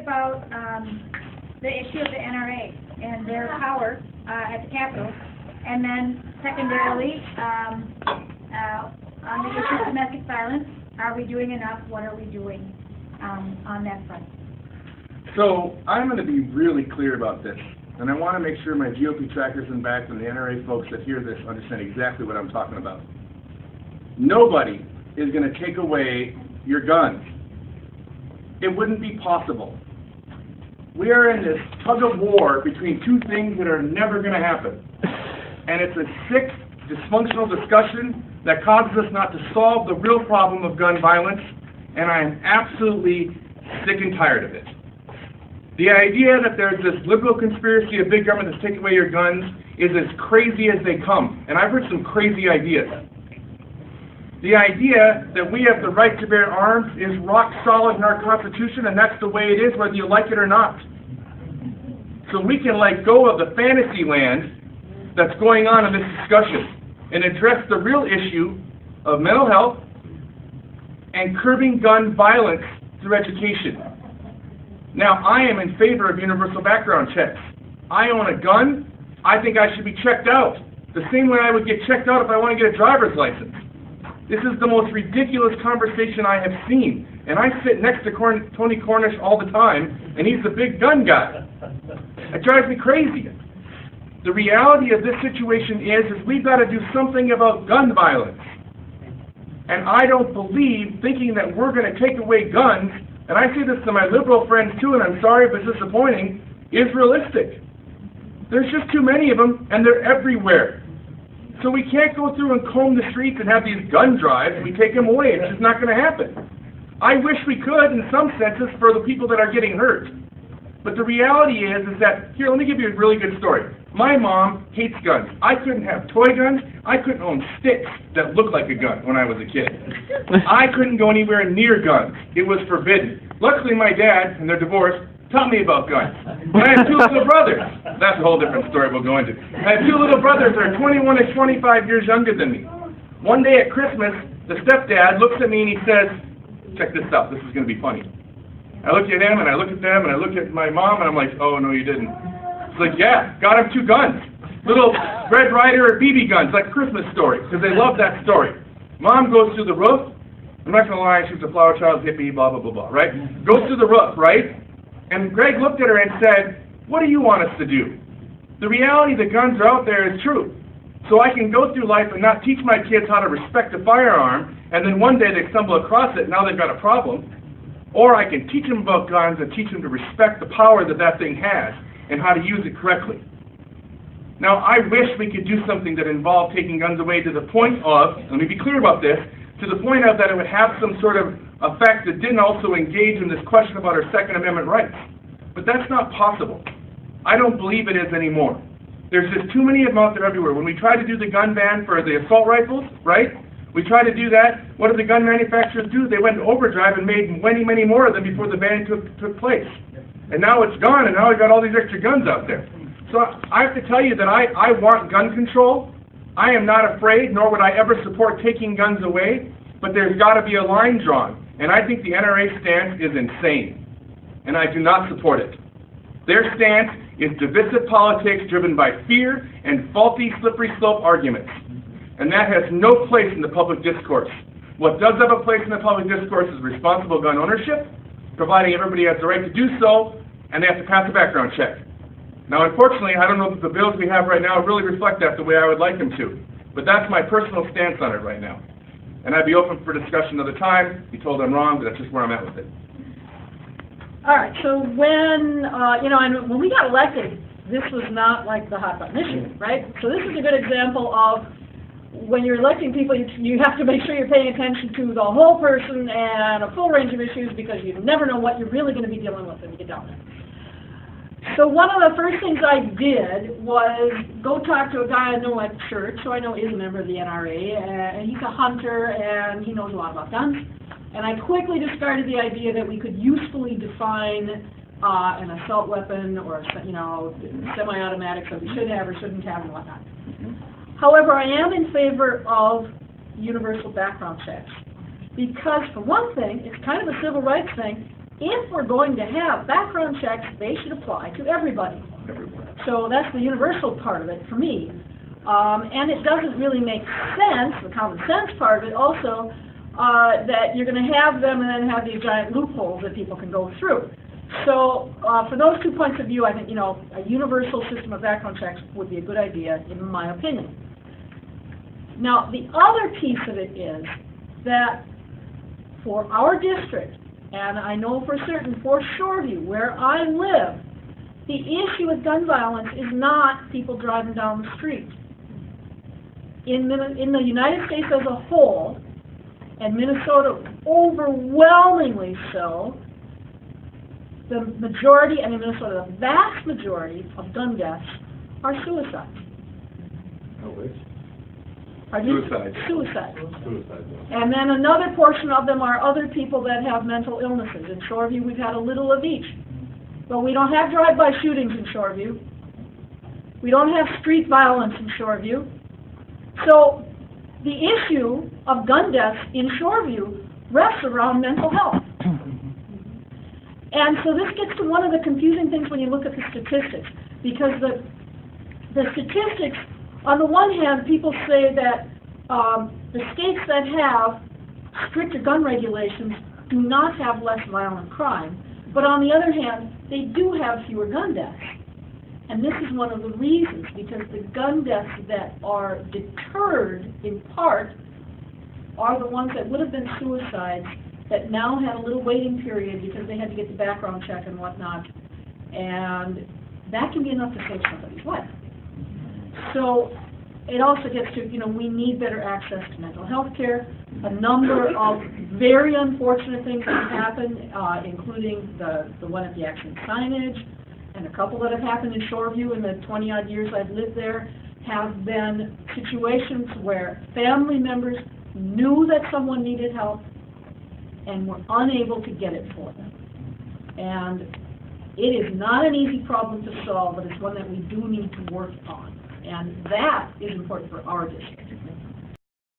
about the issue of the NRA and their power at the Capitol, and then secondarily, on the issue of domestic violence, are we doing enough? What are we doing on that front? So I'm going to be really clear about this, and I want to make sure my GOP trackers in back and the NRA folks that hear this understand exactly what I'm talking about. Nobody is going to take away your guns. It wouldn't be possible. We are in this tug of war between two things that are never going to happen. And it's a sick, dysfunctional discussion that causes us not to solve the real problem of gun violence, and I am absolutely sick and tired of it. The idea that there's this liberal conspiracy of big government that's taking away your guns is as crazy as they come, and I've heard some crazy ideas. The idea that we have the right to bear arms is rock solid in our Constitution, and that's the way it is, whether you like it or not. So we can let go of the fantasy land that's going on in this discussion and address the real issue of mental health and curbing gun violence through education. Now, I am in favor of universal background checks. I own a gun. I think I should be checked out, the same way I would get checked out if I want to get a driver's license. This is the most ridiculous conversation I have seen, and I sit next to Tony Cornish all the time, and he's the big gun guy. It drives me crazy. The reality of this situation is we've got to do something about gun violence. And I don't believe thinking that we're going to take away guns, and I say this to my liberal friends too, and I'm sorry if it's disappointing, is realistic. There's just too many of them, and they're everywhere. So we can't go through and comb the streets and have these gun drives and we take them away. It's just not going to happen. I wish we could in some senses for the people that are getting hurt. But the reality is that, here, let me give you a really good story. My mom hates guns. I couldn't have toy guns. I couldn't own sticks that looked like a gun when I was a kid. I couldn't go anywhere near guns. It was forbidden. Luckily, my dad, and they're divorced, taught me about guns. And I have two little brothers. That's a whole different story we'll go into. I have two little brothers that are 21 and 25 years younger than me. One day at Christmas, the stepdad looks at me and he says, check this out, this is going to be funny. I look at him and I look at them and I look at my mom and I'm like, oh, no, you didn't. He's like, yeah, got him two guns. Little Red Ryder or BB guns, like Christmas story, because they love that story. Mom goes through the roof. I'm not going to lie, she's a flower child hippie, blah, blah, blah, blah, right? Goes through the roof, right? And Greg looked at her and said, what do you want us to do? The reality that guns are out there is true. So I can go through life and not teach my kids how to respect a firearm, and then one day they stumble across it, now they've got a problem. Or I can teach them about guns and teach them to respect the power that that thing has and how to use it correctly. Now, I wish we could do something that involved taking guns away to the point of, let me be clear about this, to the point of that it would have some sort of effect that didn't also engage in this question about our Second Amendment rights. But that's not possible. I don't believe it is anymore. There's just too many of them out there everywhere. When we tried to do the gun ban for the assault rifles, right? We tried to do that. What did the gun manufacturers do? They went into overdrive and made many, many more of them before the ban took place. And now it's gone, and now we've got all these extra guns out there. So I have to tell you that I want gun control. I am not afraid, nor would I ever support taking guns away, but there's got to be a line drawn. And I think the NRA stance is insane, and I do not support it. Their stance is divisive politics driven by fear and faulty slippery slope arguments. And that has no place in the public discourse. What does have a place in the public discourse is responsible gun ownership, providing everybody has the right to do so, and they have to pass a background check. Now, unfortunately, I don't know that the bills we have right now really reflect that the way I would like them to. But that's my personal stance on it right now. And I'd be open for discussion another time. Be told I'm wrong, but that's just where I'm at with it. All right, so when, and when we got elected, this was not like the hot button issue, right? So this is a good example of when you're electing people, you have to make sure you're paying attention to the whole person and a full range of issues because you never know what you're really going to be dealing with when you get down there. So one of the first things I did was go talk to a guy I know at church, who I know is a member of the NRA, and he's a hunter and he knows a lot about guns. And I quickly discarded the idea that we could usefully define an assault weapon or, semi-automatic that we should have or shouldn't have and whatnot. However, I am in favor of universal background checks because, for one thing, it's kind of a civil rights thing. if we're going to have background checks, they should apply to everybody. So that's the universal part of it for me. And it doesn't really make sense, the common sense part of it also, that you're going to have them and then have these giant loopholes that people can go through. So for those 2 points of view, I think, you know, a universal system of background checks would be a good idea, in my opinion. Now, the other piece of it is that for our district, and I know for certain for Shoreview, where I live, the issue with gun violence is not people driving down the street. In the United States as a whole, and Minnesota overwhelmingly so, the majority, and in Minnesota, the vast majority of gun deaths are suicides. Oh, which? Suicide. Suicide. Suicide. And then another portion of them are other people that have mental illnesses. In Shoreview, we've had a little of each. But we don't have drive-by shootings in Shoreview. We don't have street violence in Shoreview. So the issue of gun deaths in Shoreview rests around mental health. And so this gets to one of the confusing things when you look at the statistics, because the statistics, on the one hand, people say that the states that have stricter gun regulations do not have less violent crime, but on the other hand, they do have fewer gun deaths. And this is one of the reasons, because the gun deaths that are deterred, in part, are the ones that would have been suicides that now had a little waiting period because they had to get the background check and whatnot. And that can be enough to save somebody's life. So it also gets to, you know, we need better access to mental health care. A number of very unfortunate things have happened, including the one at the Action signage, and a couple that have happened in Shoreview in the 20-odd years I've lived there, have been situations where family members knew that someone needed help and were unable to get it for them. And it is not an easy problem to solve, but it's one that we do need to work on. And that is important for our district.